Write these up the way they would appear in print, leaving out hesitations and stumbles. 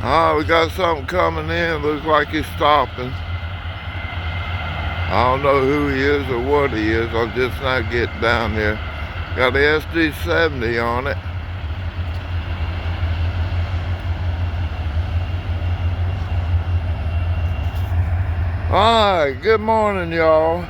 We got something coming in. Looks like he's stopping. I don't know who he is or what he is. I'll just not get down there. Got the SD70 on it. Alright, good morning, y'all.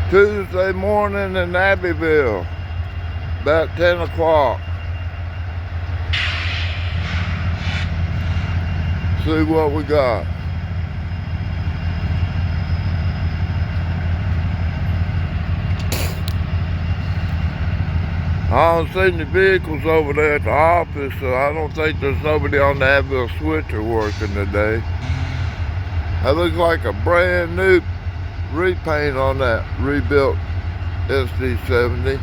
Tuesday morning in Abbeville, about 10 o'clock. See what we got. I don't see any vehicles over there at the office, so I don't think there's nobody on the Abbeville switcher working today. That looks like a brand new repaint on that rebuilt SD70.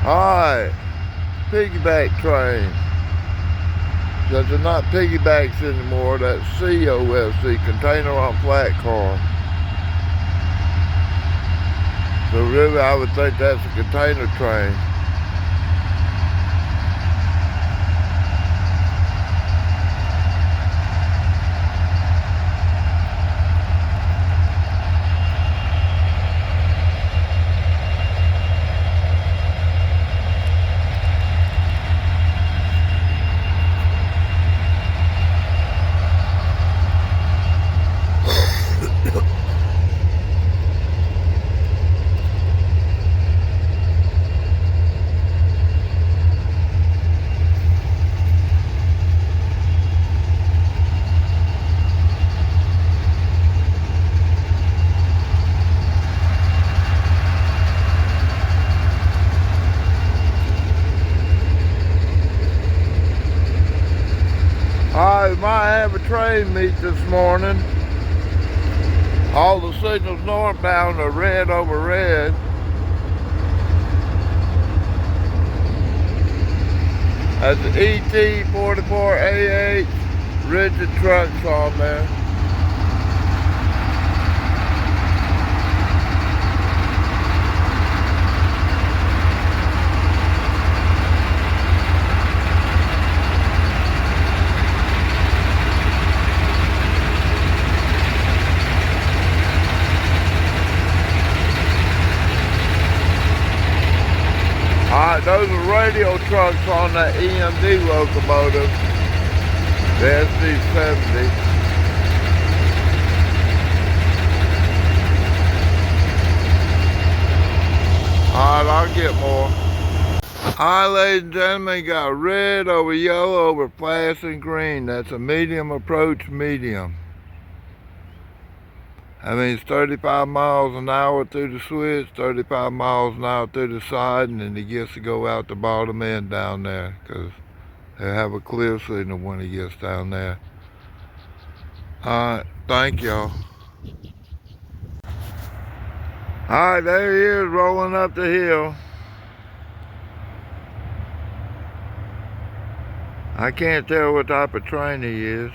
Alright, piggyback train. Because they're not piggybacks anymore, that's COFC, container on flat car. So really I would think that's a container train. Alright, we might have a train meet this morning. All the signals northbound are red over red. That's the ET44AH rigid trucks on there. Alright, those are radio trucks on that EMD locomotive, the SD70. Alright, I'll get more. Alright, ladies and gentlemen, got red over yellow over flashing green. That's a medium approach medium. That means 35 miles an hour through the switch, 35 miles an hour through the side, and then he gets to go out the bottom end down there, because they have a clear signal when he gets down there. Alright, thank y'all. Alright, there he is rolling up the hill. I can't tell what type of train he is.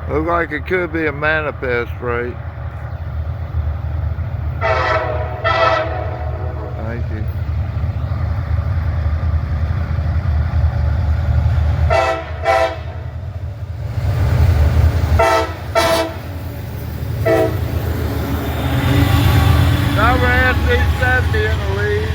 Looks like it could be a manifest freight. Thank you. Number SD70 in the lead.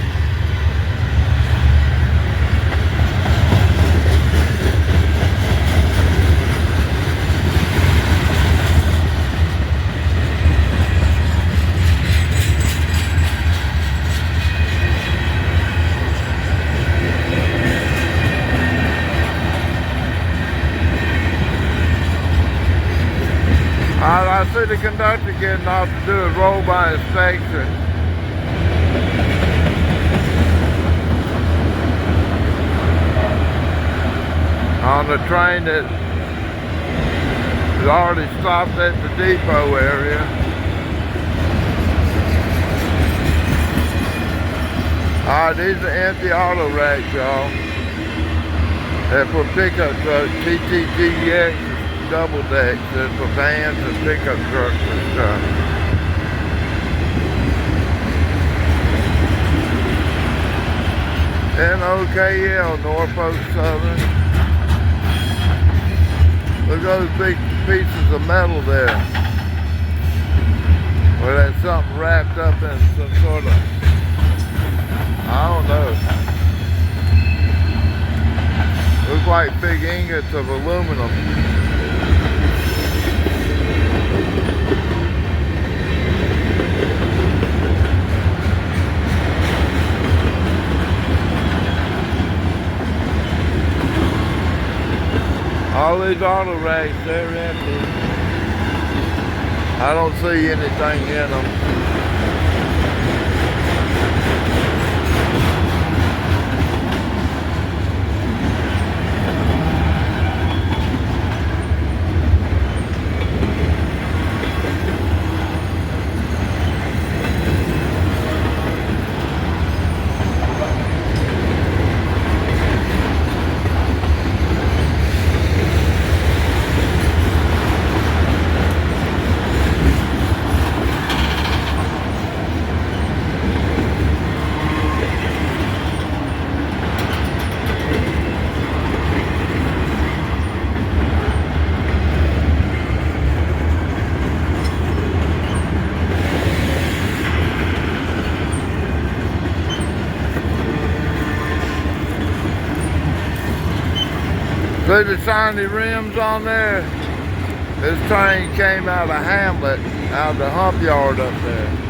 I see the conductor getting off to do a roll-by inspection. on the train that is already stopped at the depot area. Alright, these are empty auto racks, y'all. They're for pickup trucks, TTGX double decks, and for vans and pickup trucks and stuff. NOKL, Norfolk Southern. Look at those big pieces of metal there. Or that's something wrapped up in some sort of, I don't know. Looks like big ingots of aluminum. All these auto racks, they're empty. I don't see anything in them. See the shiny rims on there? This train came out of Hamlet, out of the hump yard up there.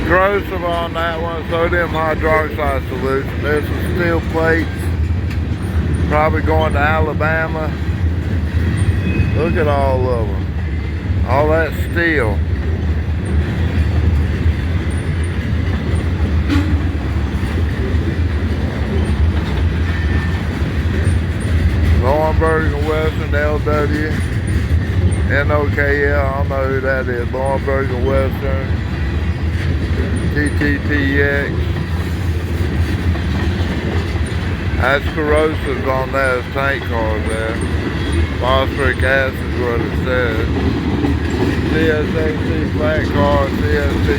Corrosive on that one, sodium hydroxide solution. There's some steel plates, probably going to Alabama. Look at all of them. All that steel. Lawrenceburg and Western, LW, NOKL, I don't know who that is. Lawrenceburg and Western. TTTX. That's corrosive on that tank car there. Phosphoric acid is what it says. CSAC flat car, CSC,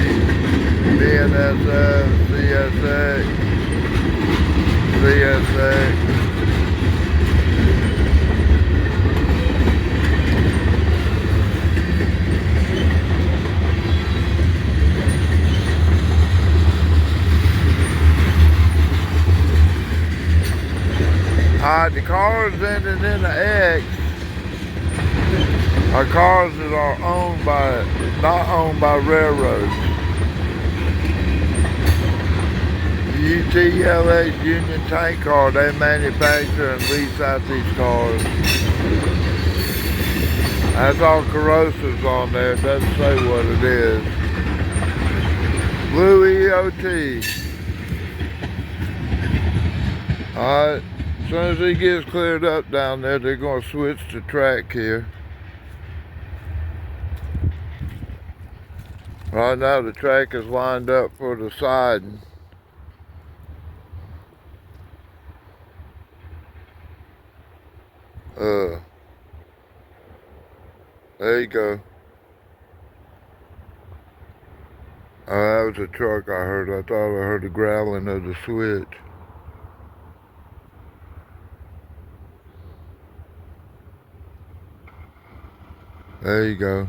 BNSF, CSX, CSX. The cars ending in the X are cars that are owned by, not owned by railroads. UTLA Union Tank Car, they manufacture and lease out these cars. That's all corrosives on there, it doesn't say what it is. Blue EOT. Alright. As soon as he gets cleared up down there, they're going to switch the track here. Right now the track is lined up for the siding. There you go. That was a truck I heard. I thought I heard the growling of the switch. There you go.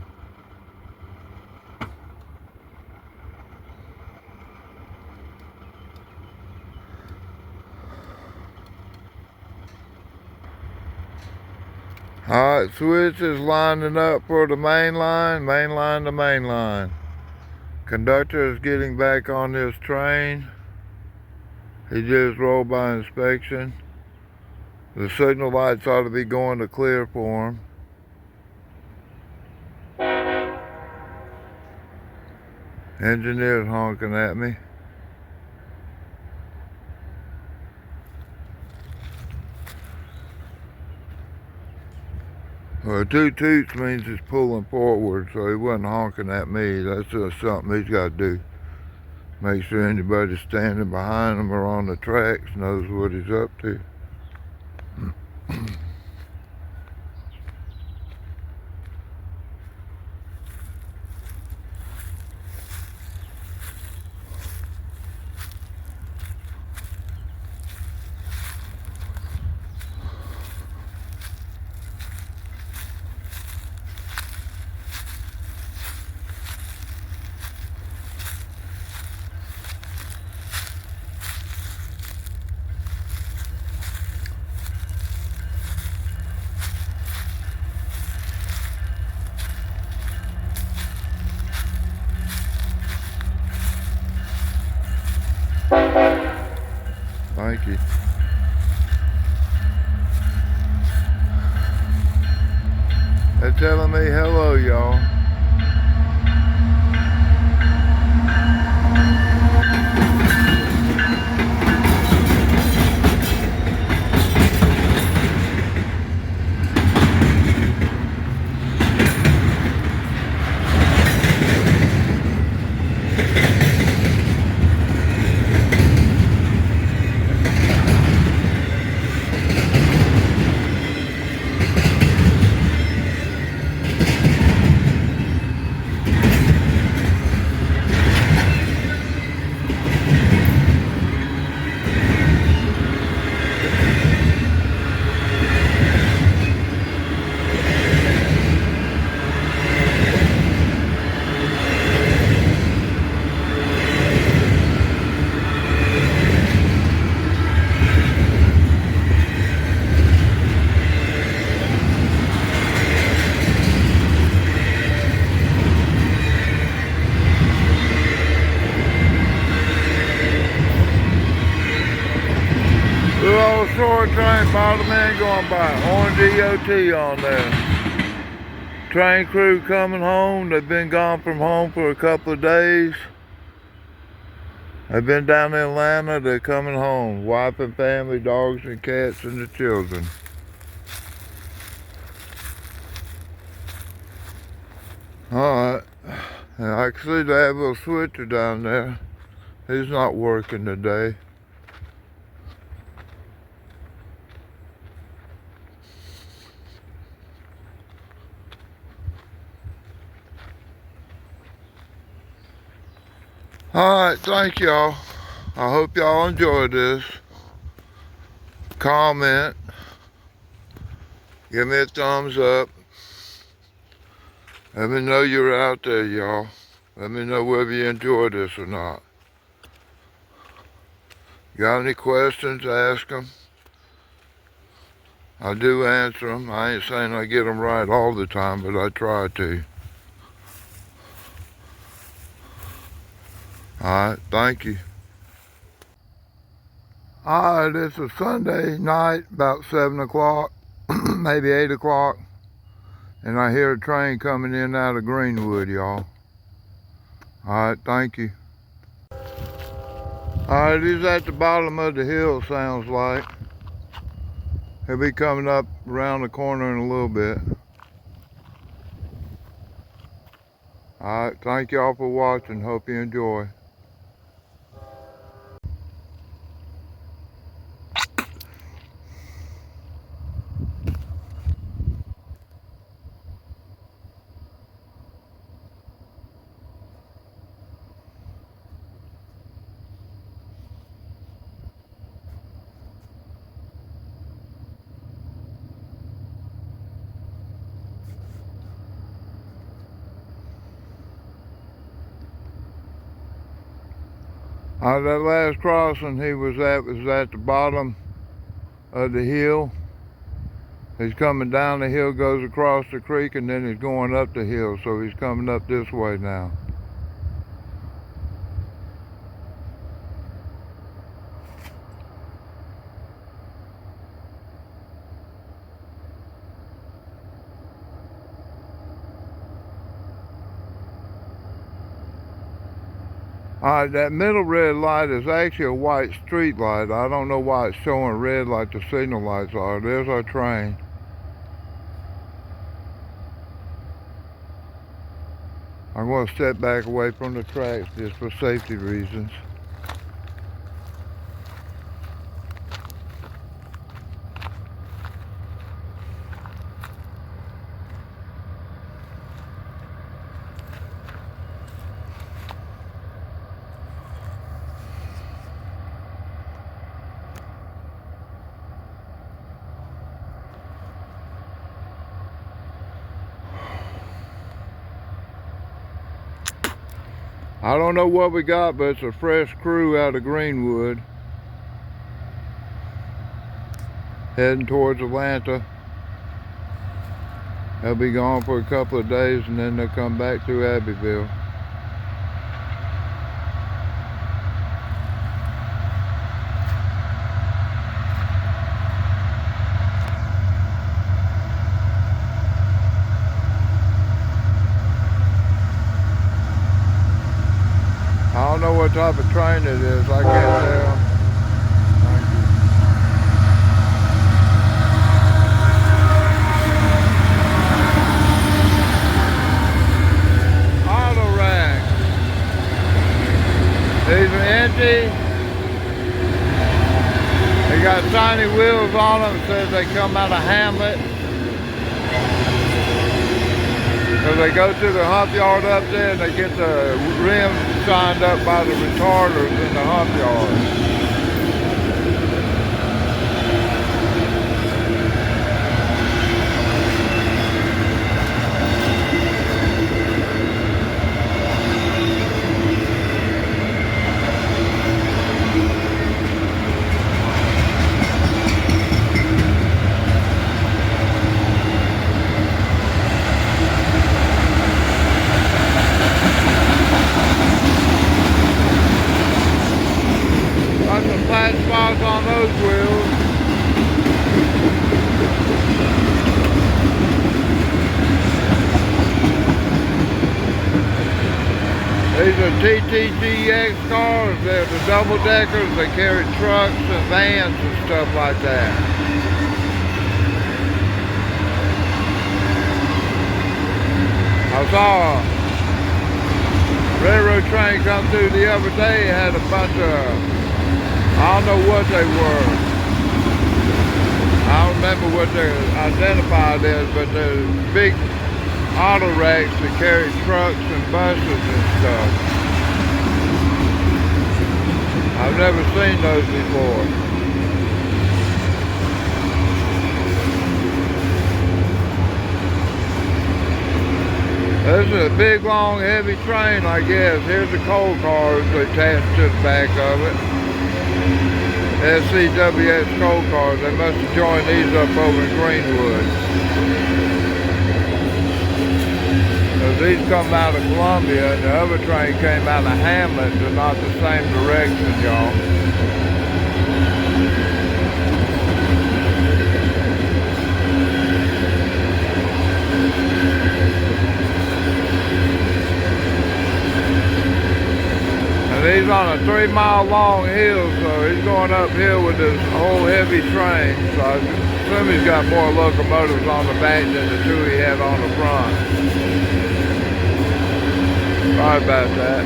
Alright, switch is lining up for the main line to main line. Conductor is getting back on this train. He just rolled by inspection. The signal lights ought to be going to clear for him. Engineer's honking at me. Well, 2 toots means it's pulling forward, so he wasn't honking at me. That's just something he's got to do. Make sure anybody standing behind him or on the tracks knows what he's up to. Thank you. They're telling me hello, y'all. Little old short train, bottom end going by. Orange EOT on there. Train crew coming home. They've been gone from home for a couple of days. They've been down in Atlanta. They're coming home. Wife and family, dogs and cats and the children. Alright. And I can see the Abbeville switcher down there. He's not working today. Alright, thank y'all. I hope y'all enjoyed this. Comment. Give me a thumbs up. Let me know you're out there, y'all. Let me know whether you enjoyed this or not. Got any questions, ask them. I do answer them. I ain't saying I get them right all the time, but I try to. Alright, thank you. Alright, it's a Sunday night, about 7 o'clock, maybe 8 o'clock. And I hear a train coming in out of Greenwood, y'all. Alright, thank you. Alright, he's at the bottom of the hill, sounds like. He'll be coming up around the corner in a little bit. Alright, thank y'all for watching. Hope you enjoy. That last crossing he was at the bottom of the hill. He's coming down the hill, goes across the creek, and then he's going up the hill, so he's coming up this way now. Alright, that middle red light is actually a white street light. I don't know why it's showing red like the signal lights are. There's our train. I'm going to step back away from the tracks just for safety reasons. I don't know what we got, but it's a fresh crew out of Greenwood heading towards Atlanta. They'll be gone for a couple of days and then they'll come back through Abbeville. I don't know what type of train it is, I can't tell. Thank you. Auto rack. These are empty. They got tiny wheels on them, says they come out of Hamlet. So they go to the hump yard up there and they get the rim signed up by the retarders in the hump yard. Flat spots on those wheels. These are TTGX cars. They're the double deckers. They carry trucks and vans and stuff like that. I saw a railroad train come through the other day. It had a bunch of, I don't know what they were. I don't remember what they're identified as, but they're big auto racks that carry trucks and buses and stuff. I've never seen those before. This is a big, long, heavy train, I guess. Here's the coal cars attached to the back of it. SCWX coal cars. They must have joined these up over in Greenwood. So these come out of Columbia and the other train came out of Hamlet. They're not the same direction, y'all. He's on a 3-mile long hill, so he's going uphill with this whole heavy train. So I assume he's got more locomotives on the back than the two he had on the front. Sorry about that.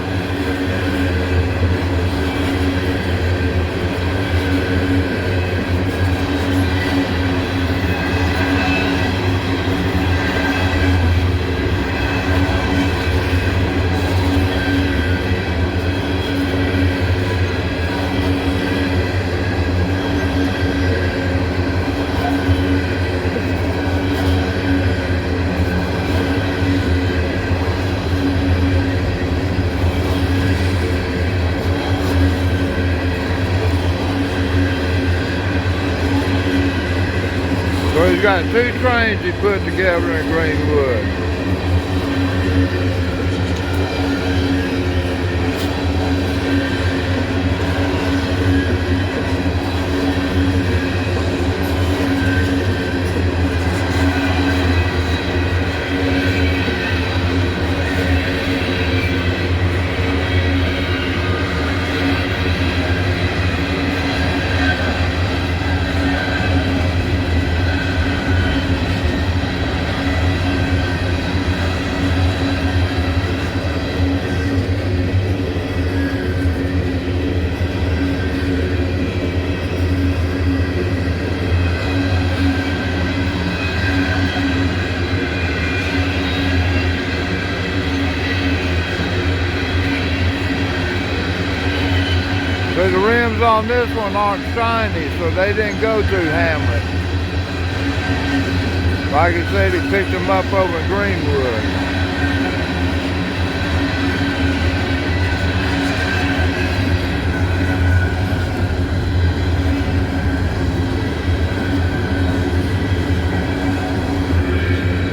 got 2 trains he put together in Greenwood. So the rims on this one aren't shiny, so they didn't go through Hamlet. Like I said, he picked them up over in Greenwood.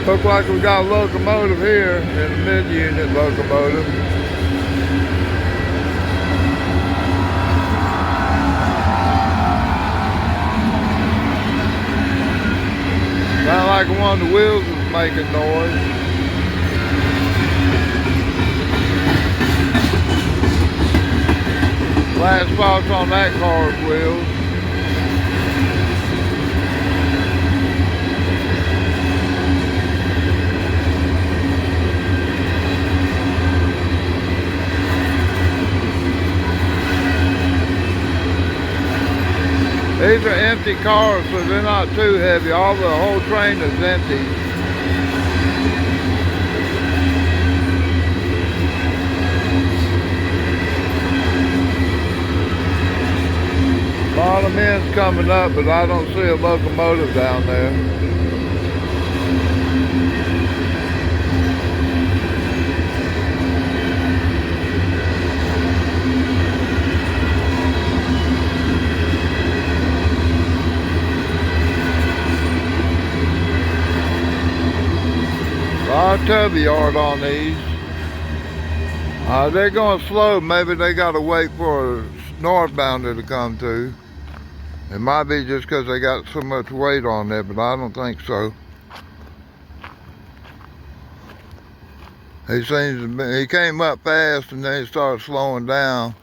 Looks like we got a locomotive here in the mid-unit locomotive. Sound like one of the wheels was making noise. Flat spots on that car's wheels. These are empty cars, so they're not too heavy. The whole train is empty. A lot of men's coming up, but I don't see a locomotive down there. A lot of tubby yard on these. They're going slow. Maybe they got to wait for a northbounder to come to. It might be just because they got so much weight on there, but I don't think so. He came up fast and then he started slowing down.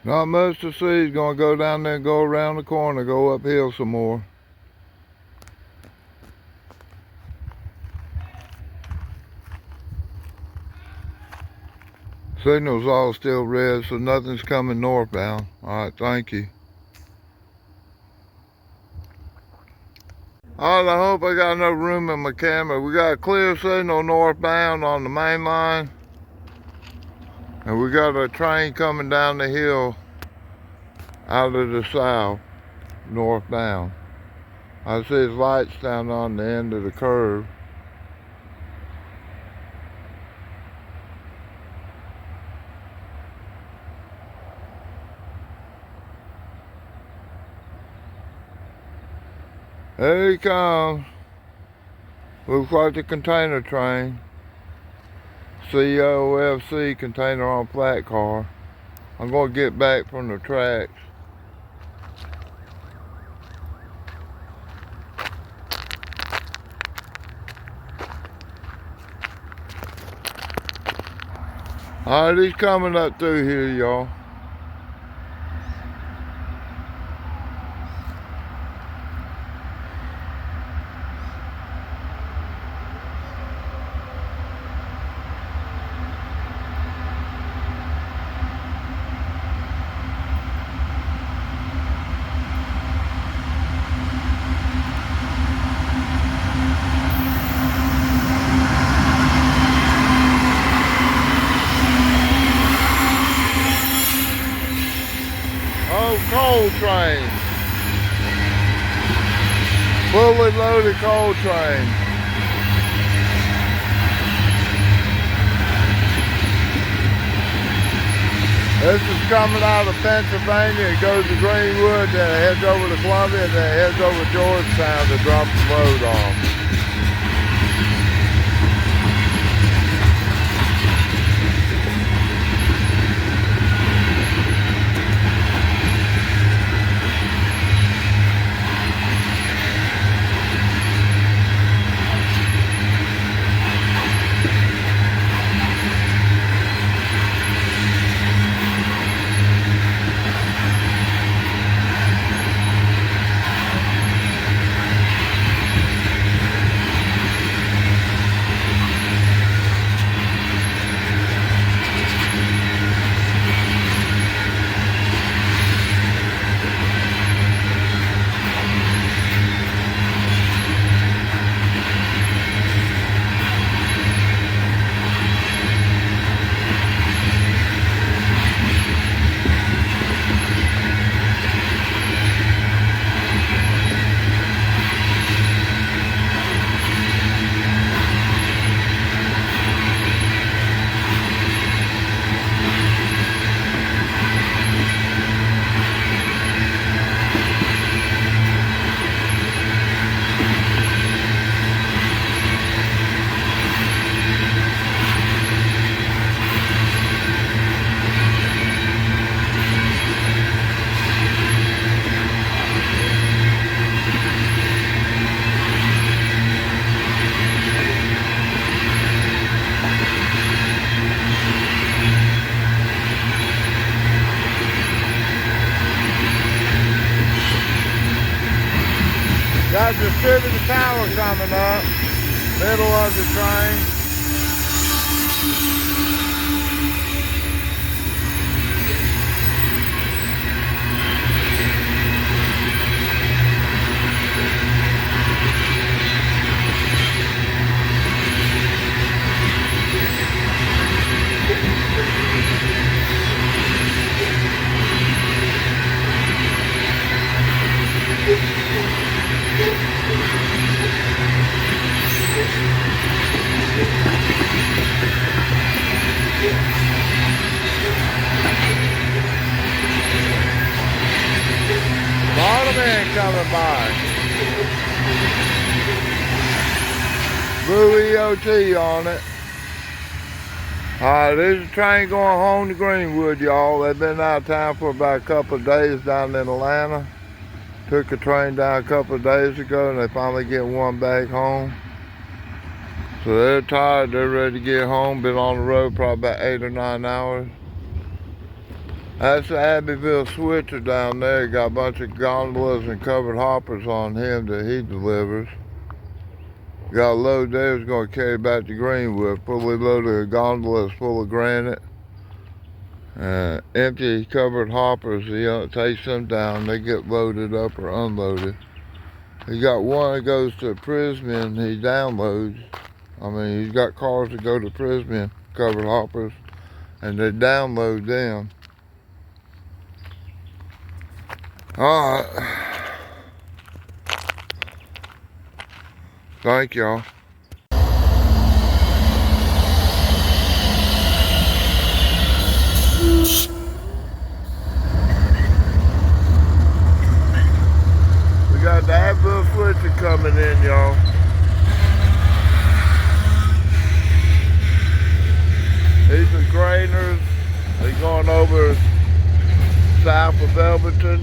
Not much to see. He's going to go down there and go around the corner, go uphill some more. Signal's all still red, so nothing's coming northbound. Alright, thank you. Alright, I hope I got enough room in my camera. We got a clear signal northbound on the main line. And we got a train coming down the hill out of the south, northbound. I see his lights down on the end of the curve. There he comes. Looks like the container train. COFC, container on flat car. I'm going to get back from the tracks. Alright, he's coming up through here, y'all. Coal train. fully loaded coal train. This is coming out of Pennsylvania. It goes to Greenwood, then it heads over to Columbia, and then it heads over to Georgetown to drop the load off. Got distributed power coming up, middle of the train. Waterman coming by. Blue EOT on it. Alright, there's a train going home to Greenwood, y'all. They've been out of town for about a couple of days down in Atlanta. Took a train down a couple of days ago and they finally get one back home. So they're tired, they're ready to get home. Been on the road probably about 8 or 9 hours. That's the Abbeville switcher down there. Got a bunch of gondolas and covered hoppers on him that he delivers. Got a load there that's going to carry back to Greenwood. Fully loaded gondolas full of granite. Empty covered hoppers, he takes them down. They get loaded up or unloaded. He got one that goes to Prismian, he downloads. I mean, he's got cars that go to Prismian, covered hoppers, and they download them. Alright. Thank y'all. We got the Abbeville switcher coming in, y'all. These are grainers. They're going over south of Elberton.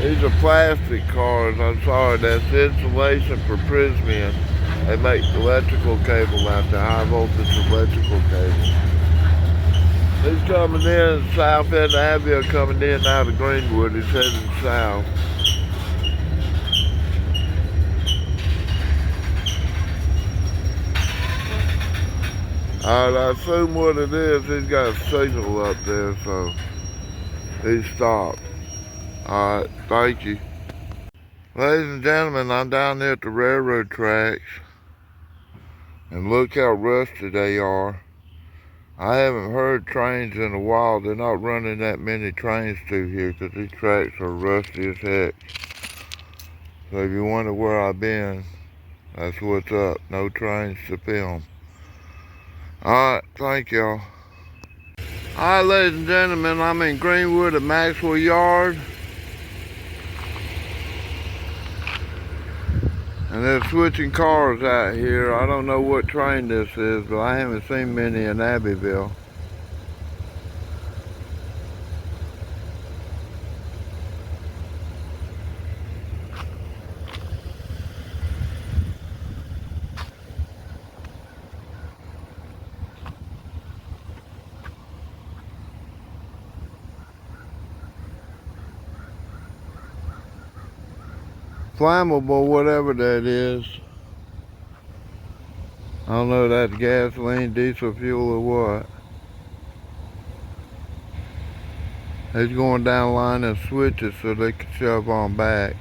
These are plastic cars. I'm sorry, that's insulation for Prismian. They make electrical cable out there, high voltage electrical cable. He's coming in south end of Abbeville, coming in out of Greenwood. He's heading south. Alright, I assume what it is, he's got a signal up there, so he stopped. Alright, thank you. Ladies and gentlemen, I'm down here at the railroad tracks. And look how rusted they are. I haven't heard trains in a while. They're not running that many trains through here because these tracks are rusty as heck. So if you wonder where I've been, that's what's up. No trains to film. Alright, thank y'all. Alright, ladies and gentlemen, I'm in Greenwood at Maxwell Yard. And they're switching cars out here. I don't know what train this is, but I haven't seen many in Abbeville. Flammable, whatever that is. I don't know if that's gasoline, diesel fuel, or what. They're going down the line and switch it so they can shove on back.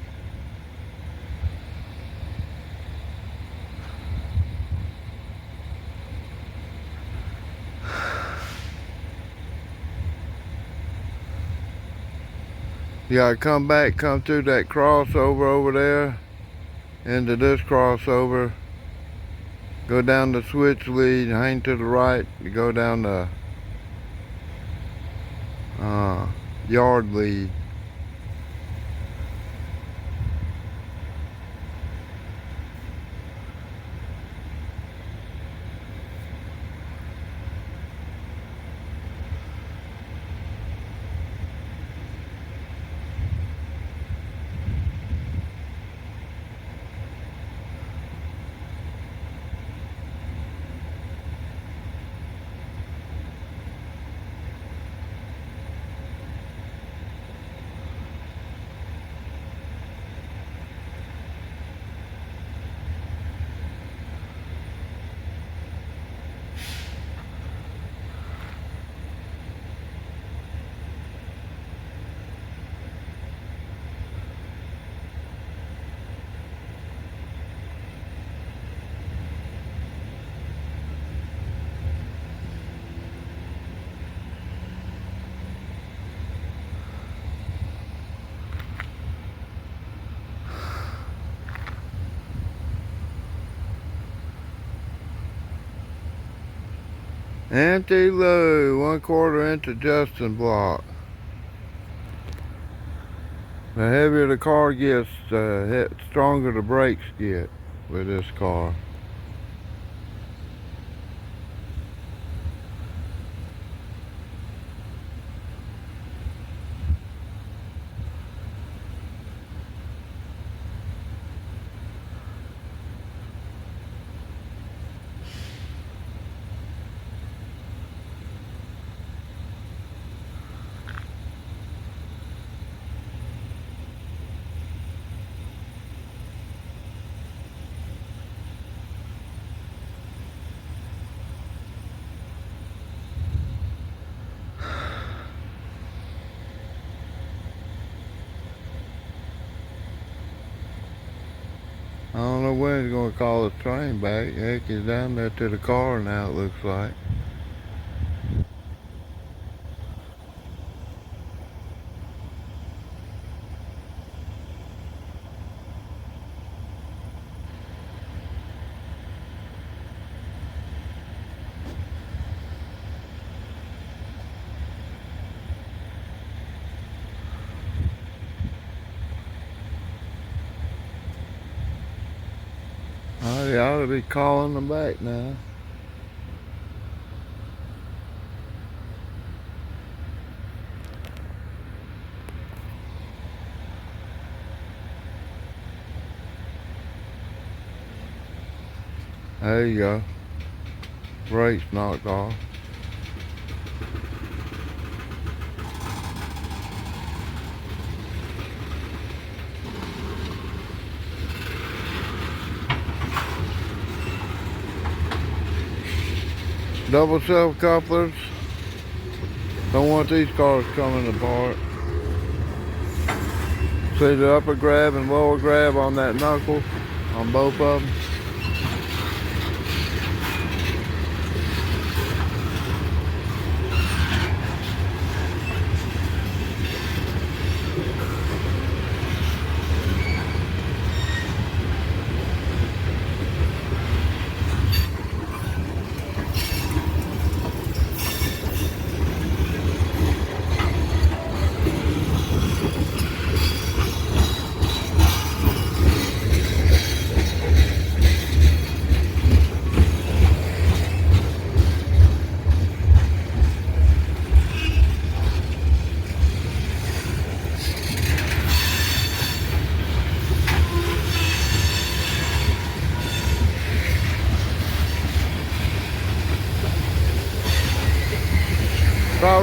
You gotta come back, come through that crossover over there, into this crossover, go down the switch lead, hang to the right, you go down the yard lead. Empty load, 1/4 inch adjusting block. The heavier the car gets, the stronger the brakes get with this car. I don't know when he's going to call his train back. Heck, he's down there to the car now, it looks like. Oh, they ought to be calling them back now. There you go. Brakes knocked off. Double self couplers. Don't want these cars coming apart. See the upper grab and lower grab on that knuckle on both of them.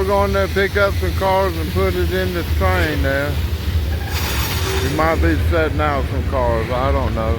going there, pick up some cars and put it in this train there. We might be setting out some cars, I don't know.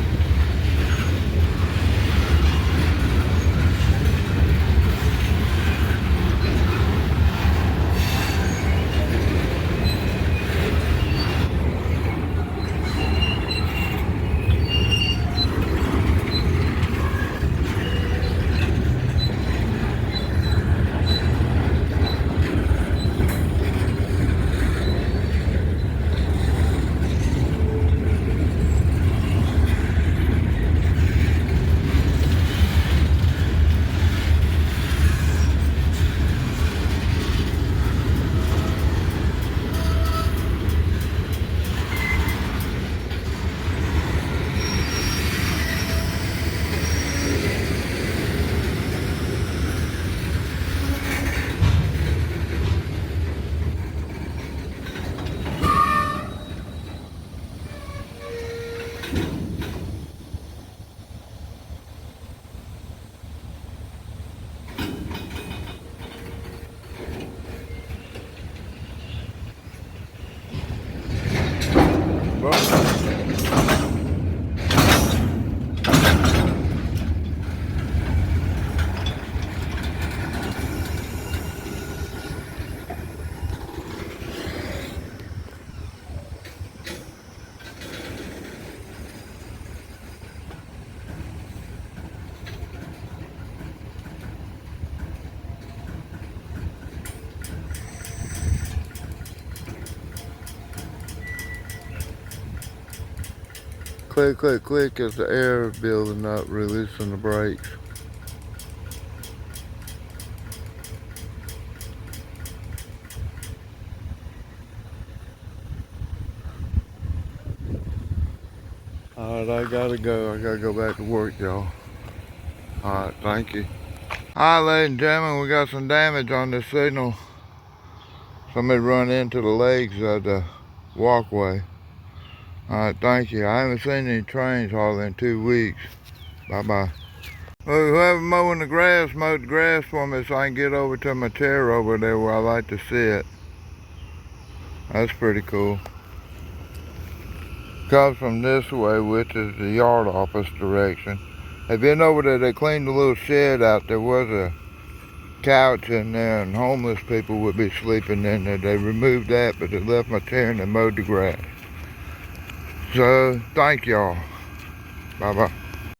Click, click, click as the air building up, releasing the brakes. Alright, I gotta go. I gotta go back to work, y'all. Alright, thank you. Alright, ladies and gentlemen, we got some damage on this signal. Somebody run into the legs of the walkway. Alright, thank you. I haven't seen any trains hardly in 2 weeks. Bye-bye. Well, whoever mowed the grass for me so I can get over to my chair over there where I like to sit. That's pretty cool. Comes from this way, which is the yard office direction. They've been over there, they cleaned the little shed out. There was a couch in there and homeless people would be sleeping in there. They removed that, but they left my chair and they mowed the grass. So, thank y'all. Bye-bye.